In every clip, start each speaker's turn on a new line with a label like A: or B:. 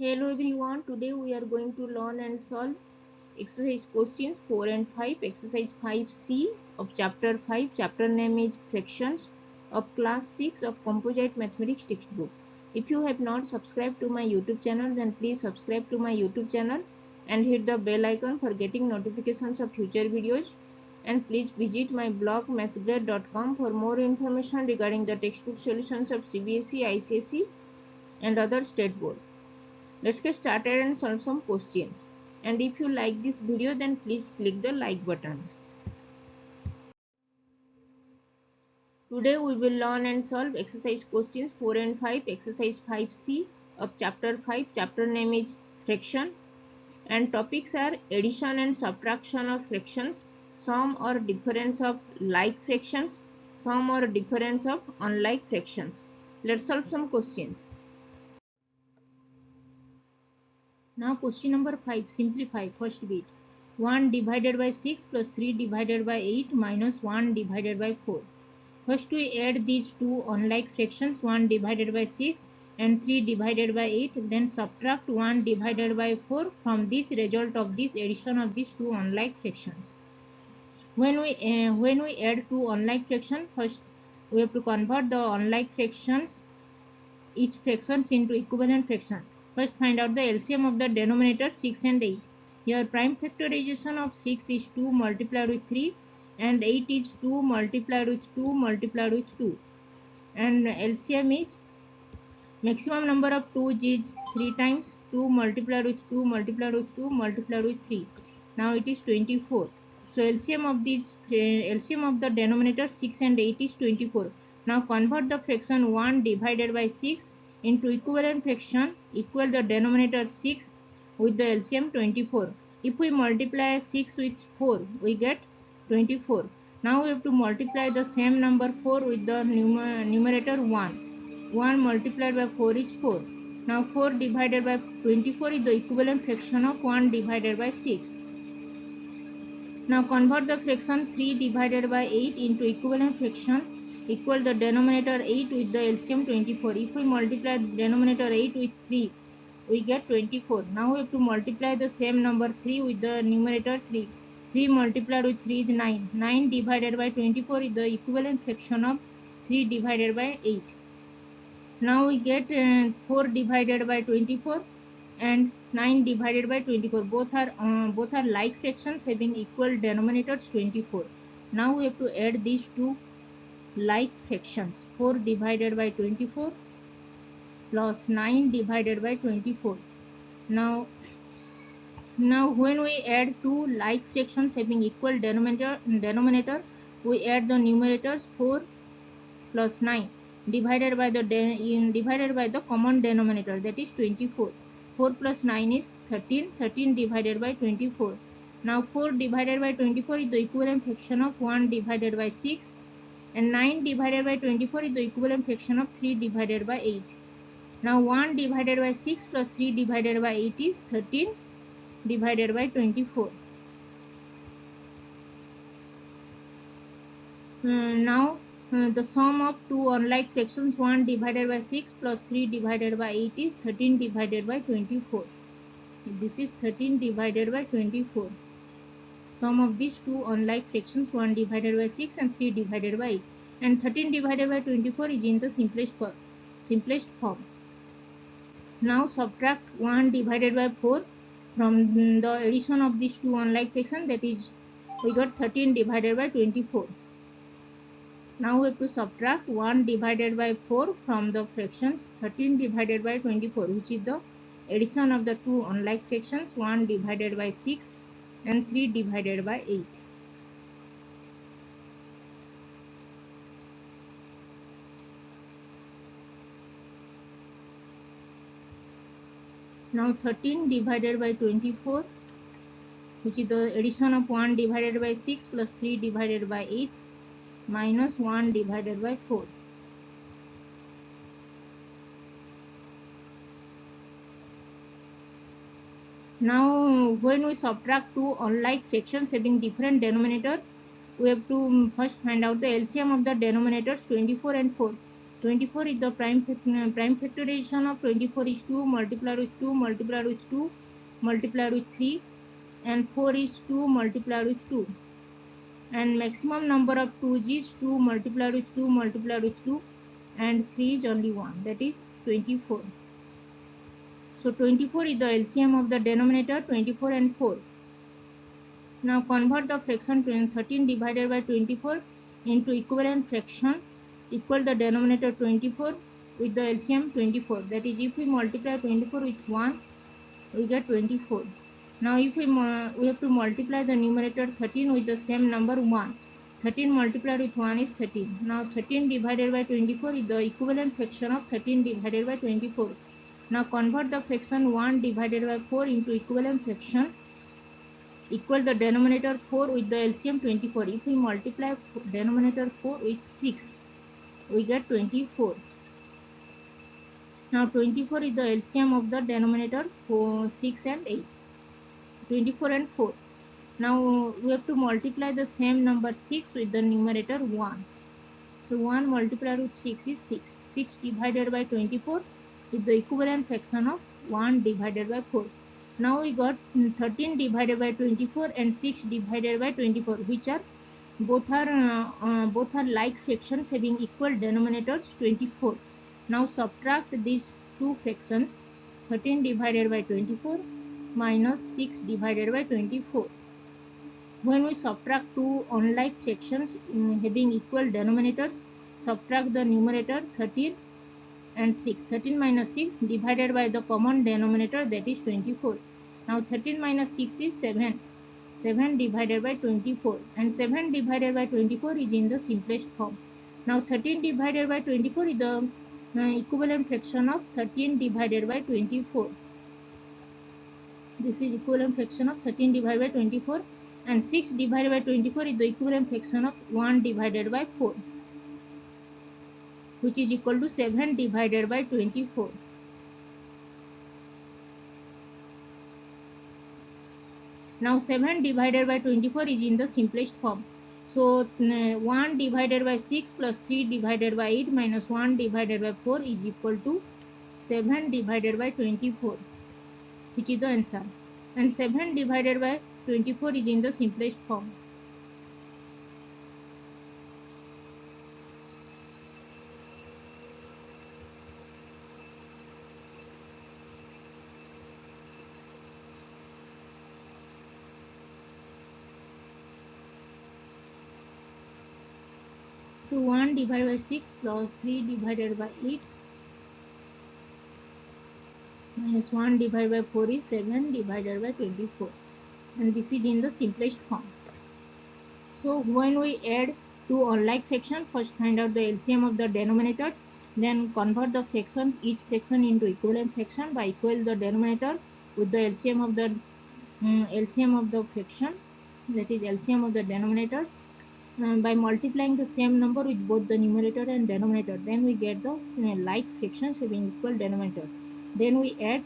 A: Hello everyone, today we are going to learn and solve exercise questions 4 and 5, exercise 5C of chapter 5, chapter name is fractions of class 6 of Composite mathematics textbook. If you have not subscribed to my YouTube channel, then please subscribe to my YouTube channel and hit the bell icon for getting notifications of future videos. And please visit my blog mathsgrade.com for more information regarding the textbook solutions of CBSE, ICSE and other state board. Let's get started and solve some questions. And if you like this video, then please click the like button. Today we will learn and solve exercise questions 4 and 5, exercise 5C of chapter 5. Chapter name is fractions and topics are addition and subtraction of fractions, sum or difference of like fractions, sum or difference of unlike fractions. Let's solve some questions. Now question number 5, simplify first bit. 1 divided by 6 plus 3 divided by 8 minus 1 divided by 4. First we add these two unlike fractions, 1 divided by 6 and 3 divided by 8, then subtract 1 divided by 4 from this result of this addition of these two unlike fractions. When we add two unlike fractions, first we have to convert the unlike fractions, each fractions into equivalent fraction. First find out the LCM of the denominator 6 and 8. Here prime factorization of 6 is 2 multiplied with 3 and 8 is 2 multiplied with 2 multiplied with 2. And LCM is maximum number of 2's is 3 times 2 multiplied with 2 multiplied with 2 multiplied with 3. Now it is 24. So LCM of the denominator 6 and 8 is 24. Now convert the fraction 1 divided by 6 into equivalent fraction, equal the denominator 6 with the LCM 24. If we multiply 6 with 4, we get 24. Now we have to multiply the same number 4 with the numerator 1. 1 multiplied by 4 is 4. Now 4 divided by 24 is the equivalent fraction of 1 divided by 6. Now convert the fraction 3 divided by 8 into equivalent fraction, equal the denominator 8 with the LCM 24. If we multiply the denominator 8 with 3, we get 24. Now we have to multiply the same number 3 with the numerator 3. 3 multiplied with 3 is 9. 9 divided by 24 is the equivalent fraction of 3 divided by 8. Now we get 4 divided by 24 and 9 divided by 24. Both are like fractions having equal denominators 24. Now we have to add these two like fractions. 4 divided by 24 plus 9 divided by 24. Now when we add two like fractions having equal denominator, we add the numerators 4 plus 9 divided by the common denominator, that is 24. 4 plus 9 is 13. 13 divided by 24. Now 4 divided by 24 is the equivalent fraction of 1 divided by 6 and 9 divided by 24 is the equivalent fraction of 3 divided by 8. Now 1 divided by 6 plus 3 divided by 8 is 13 divided by 24. Now the sum of two unlike fractions 1 divided by 6 plus 3 divided by 8 is 13 divided by 24. This is 13 divided by 24. Sum of these two unlike fractions 1 divided by 6 and 3 divided by 8. And 13 divided by 24 is in the simplest form. Now subtract 1 divided by 4 from the addition of these two unlike fractions, that is we got 13 divided by 24. Now we have to subtract 1 divided by 4 from the fractions 13 divided by 24, which is the addition of the two unlike fractions 1 divided by 6 and 3 divided by 8. Now 13 divided by 24, which is the addition of 1 divided by 6 plus 3 divided by 8 minus 1 divided by 4. Now when we subtract two unlike fractions having different denominator, we have to first find out the LCM of the denominators 24 and 4. 24 is the prime factorization of 24 is 2 multiplied with 2 multiplied with 2 multiplied with 3, and 4 is 2 multiplied with 2, and maximum number of 2's is 2 multiplied with 2 multiplied with 2, and 3 is only 1, that is 24. So 24 is the LCM of the denominator 24 and 4. Now convert the fraction 13 divided by 24 into equivalent fraction equal the denominator 24 with the LCM 24. That is, if we multiply 24 with 1, we get 24. Now if we have to multiply the numerator 13 with the same number 1. 13 multiplied with 1 is 13. Now 13 divided by 24 is the equivalent fraction of 13 divided by 24. Now convert the fraction 1 divided by 4 into equivalent fraction equal the denominator 4 with the LCM 24. If we multiply denominator 4 with 6, we get 24. Now 24 is the LCM of the denominator 6 and 8. 24 and 4. Now we have to multiply the same number 6 with the numerator 1. So 1 multiplied with 6 is 6. 6 divided by 24 is the equivalent fraction of 1 divided by 4. Now we got 13 divided by 24 and 6 divided by 24, which are both are like fractions having equal denominators 24. Now subtract these two fractions, 13 divided by 24 minus 6 divided by 24. When we subtract two unlike fractions having equal denominators, subtract the numerator 13 and 6. 13 minus 6 divided by the common denominator, that is 24. Now 13 minus 6 is 7. 7 divided by 24, and 7 divided by 24 is in the simplest form. Now 13 divided by 24 is the equivalent fraction of 13 divided by 24. This is equivalent fraction of 13 divided by 24, and 6 divided by 24 is the equivalent fraction of 1 divided by 4, which is equal to 7 divided by 24. Now 7 divided by 24 is in the simplest form. So 1 divided by 6 plus 3 divided by 8 minus 1 divided by 4 is equal to 7 divided by 24, which is the answer. And 7 divided by 24 is in the simplest form. So 1 divided by 6 plus 3 divided by 8 minus 1 divided by 4 is 7 divided by 24, and this is in the simplest form. So when we add two unlike fractions, first find out the LCM of the denominators, then convert the fractions, each fraction into equivalent fraction by equal the denominator with the LCM of the fractions, that is LCM of the denominators, by multiplying the same number with both the numerator and denominator. Then we get the like fractions having equal denominator. Then we add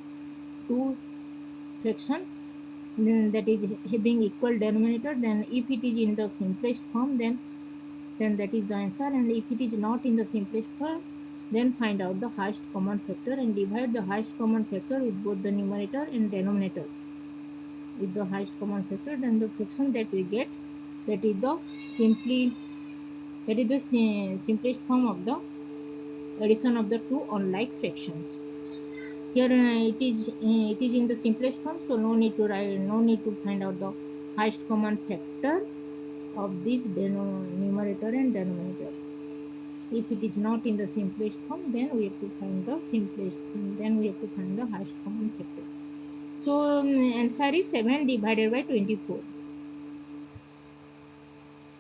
A: two fractions that is having equal denominator. Then if it is in the simplest form, then that is the answer, and if it is not in the simplest form, then find out the highest common factor and divide the highest common factor with both the numerator and denominator with the highest common factor. Then the fraction that we get, that is the simplest form of the addition of the two unlike fractions. Here it is in the simplest form, so no need to find out the highest common factor of this numerator and denominator. If it is not in the simplest form, then we have to find the highest common factor. So answer is 7 divided by 24.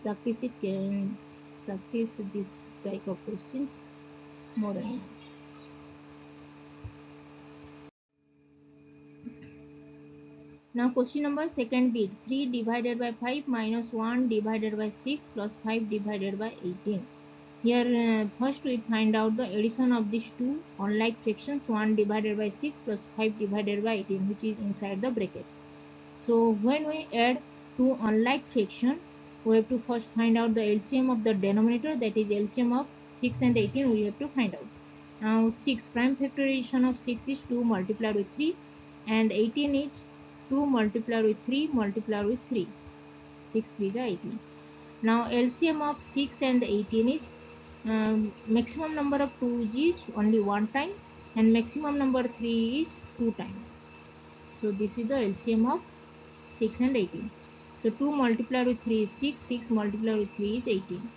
A: Practice this type of questions more and more. Now question number second bit, 3 divided by 5 minus 1 divided by 6 plus 5 divided by 18. Here first we find out the addition of these two unlike fractions, 1 divided by 6 plus 5 divided by 18, which is inside the bracket. So when we add two unlike fractions, we have to first find out the LCM of the denominator, that is LCM of 6 and 18 we have to find out. Now 6 prime factorization of 6 is 2 multiplied with 3 and 18 is 2 multiplied with 3 multiplied with 3. 6 3 is 18. Now LCM of 6 and 18 is maximum number of 2 is only one time and maximum number 3 is 2 times. So this is the LCM of 6 and 18. So 2 multiplied with 3 is 6, 6 multiplied with 3 is 18.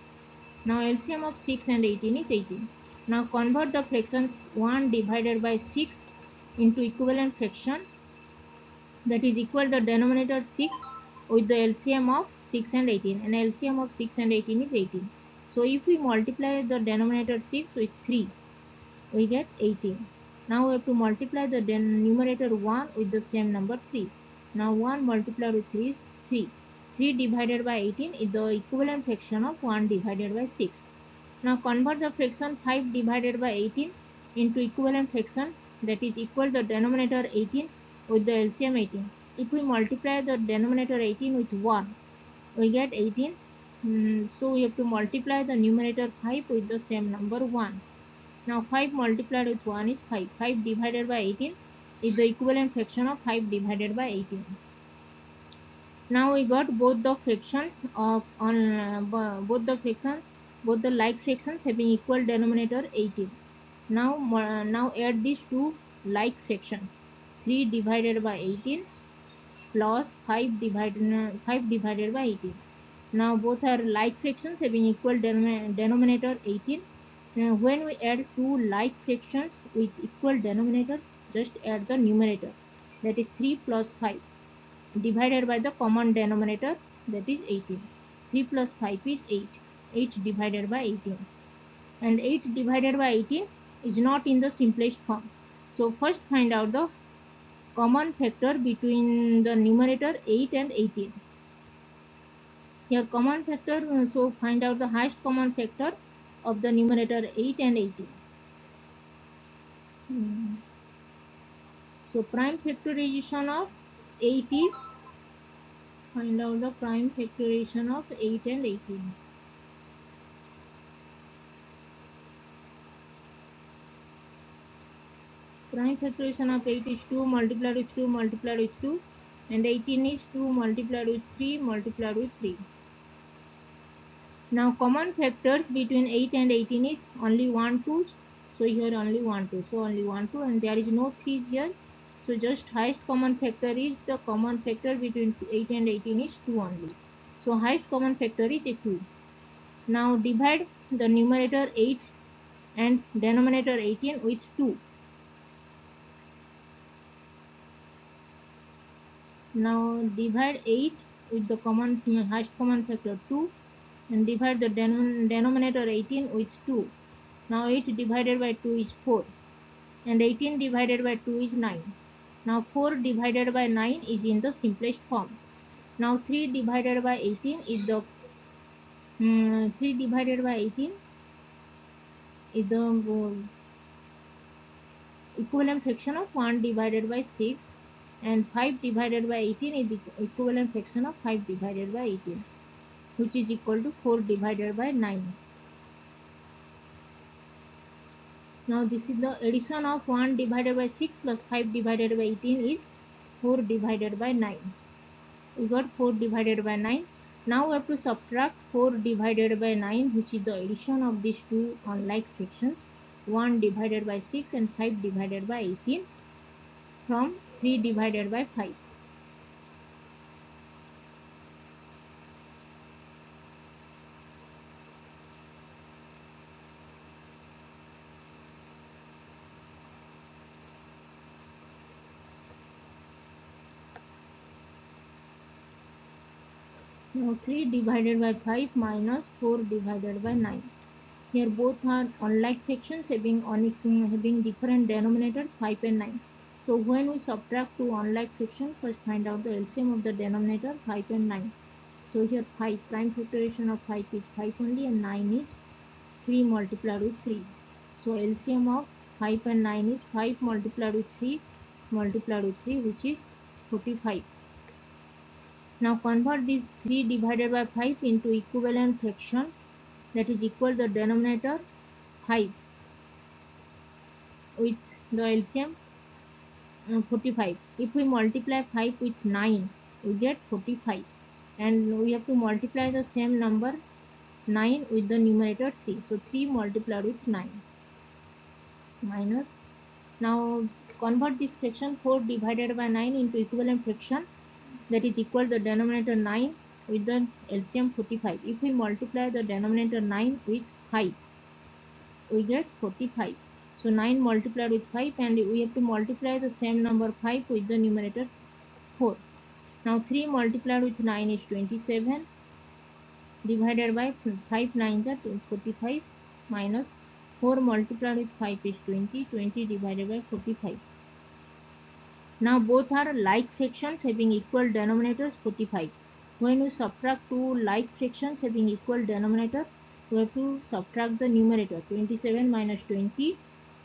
A: Now LCM of 6 and 18 is 18. Now convert the fractions 1 divided by 6 into equivalent fraction, that is equal the denominator 6 with the LCM of 6 and 18, and LCM of 6 and 18 is 18. So if we multiply the denominator 6 with 3, we get 18. Now we have to multiply the numerator 1 with the same number 3. Now 1 multiplied with 3 is 3. 3 divided by 18 is the equivalent fraction of 1 divided by 6. Now convert the fraction 5 divided by 18 into equivalent fraction, that is equal the denominator 18 with the LCM 18. If we multiply the denominator 18 with 1, we get 18. So we have to multiply the numerator 5 with the same number 1. Now 5 multiplied with 1 is 5. 5 divided by 18 is the equivalent fraction of 5 divided by 18. Now we got both the fractions of both the like fractions having equal denominator 18. Now add these two like fractions. 3 divided by 18 plus 5 divided by 18. Now both are like fractions having equal denominator 18. When we add two like fractions with equal denominators, just add the numerator, that is 3 plus 5 divided by the common denominator, that is 18. 3 plus 5 is 8. 8 divided by 18. And 8 divided by 18 is not in the simplest form. So first find out the common factor between the numerator 8 and 18. Here common factor, so find out the highest common factor of the numerator 8 and 18. So prime factorization of 8 is, find out the prime factorization of 8 and 18. Prime factorization of 8 is 2 multiplied with 2 multiplied with 2, and 18 is 2 multiplied with 3 multiplied with 3. Now common factors between 8 and 18 is only 1 2. So here only 1 2. So only 1 2, and there is no 3 here. So just highest common factor is the common factor between 8 and 18 is 2 only. So highest common factor is 2. Now divide the numerator 8 and denominator 18 with 2. Now divide 8 with the highest common factor 2 and divide the denominator 18 with 2. Now 8 divided by 2 is 4 and 18 divided by 2 is 9. Now 4 divided by 9 is in the simplest form. Now 3 divided by 18 is the 3 divided by 18 is the equivalent fraction of 1 divided by 6, and 5 divided by 18 is the equivalent fraction of 5 divided by 18, which is equal to 4 divided by 9. Now this is the addition of 1 divided by 6 plus 5 divided by 18 is 4 divided by 9. We got 4 divided by 9. Now we have to subtract 4 divided by 9, which is the addition of these two unlike fractions, 1 divided by 6 and 5 divided by 18, from 3 divided by 5. Now 3 divided by 5 minus 4 divided by 9. Here both are unlike fractions having different denominators 5 and 9. So when we subtract two unlike fractions, first find out the LCM of the denominator 5 and 9. So here 5 prime factorization of 5 is 5 only, and 9 is 3 multiplied with 3. So LCM of 5 and 9 is 5 multiplied with 3 multiplied with 3, which is 45. Now convert this 3 divided by 5 into equivalent fraction, that is equal the denominator 5 with the LCM 45. If we multiply 5 with 9, we get 45, and we have to multiply the same number 9 with the numerator 3. So 3 multiplied with 9 minus. Now convert this fraction 4 divided by 9 into equivalent fraction, that is equal to the denominator 9 with the LCM 45. If we multiply the denominator 9 with 5, we get 45. So 9 multiplied with 5, and we have to multiply the same number 5 with the numerator 4. Now 3 multiplied with 9 is 27, divided by 5 9 is 45, minus 4 multiplied with 5 is 20, 20 divided by 45. Now both are like fractions having equal denominators 45. When we subtract two like fractions having equal denominator, we have to subtract the numerator 27 minus 20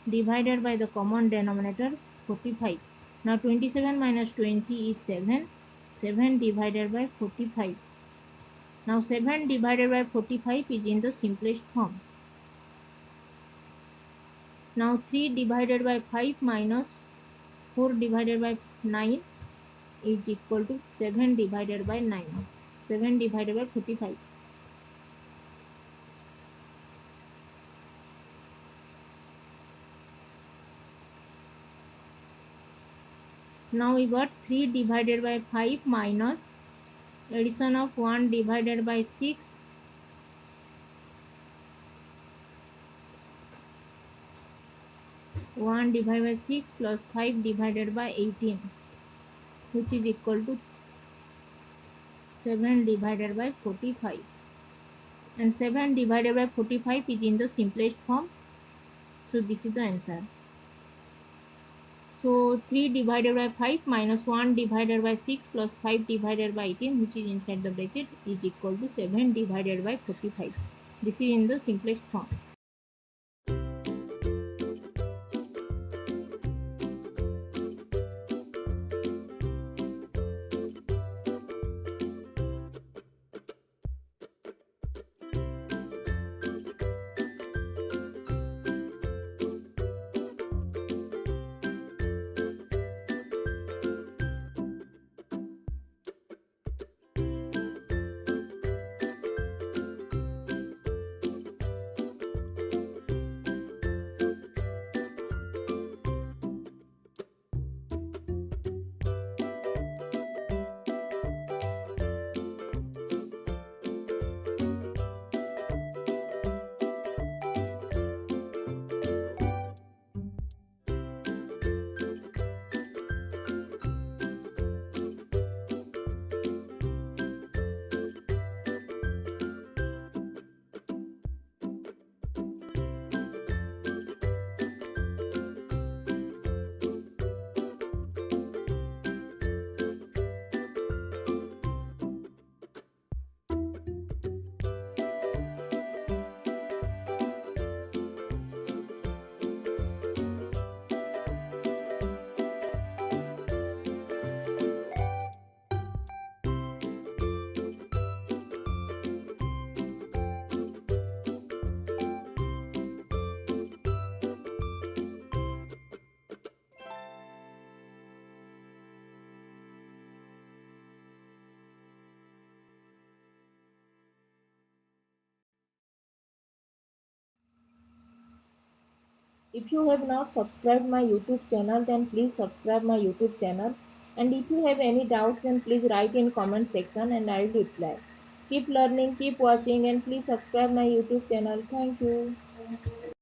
A: divided by the common denominator 45. Now 27 minus 20 is 7, 7 divided by 45. Now 7 divided by 45 is in the simplest form. Now 3 divided by 5 minus 4 divided by 9 is equal to 7 divided by 9. 7 divided by 45. Now we got 3 divided by 5 minus addition of 1 divided by 6 1 divided by 6 plus 5 divided by 18, which is equal to 7 divided by 45, and 7 divided by 45 is in the simplest form. So this is the answer. So 3 divided by 5 minus 1 divided by 6 plus 5 divided by 18, which is inside the bracket, is equal to 7 divided by 45. This is in the simplest form. If you have not subscribed my YouTube channel, then please subscribe my YouTube channel. And if you have any doubts, then please write in comment section and I will reply. Keep learning, keep watching, and please subscribe my YouTube channel. Thank you.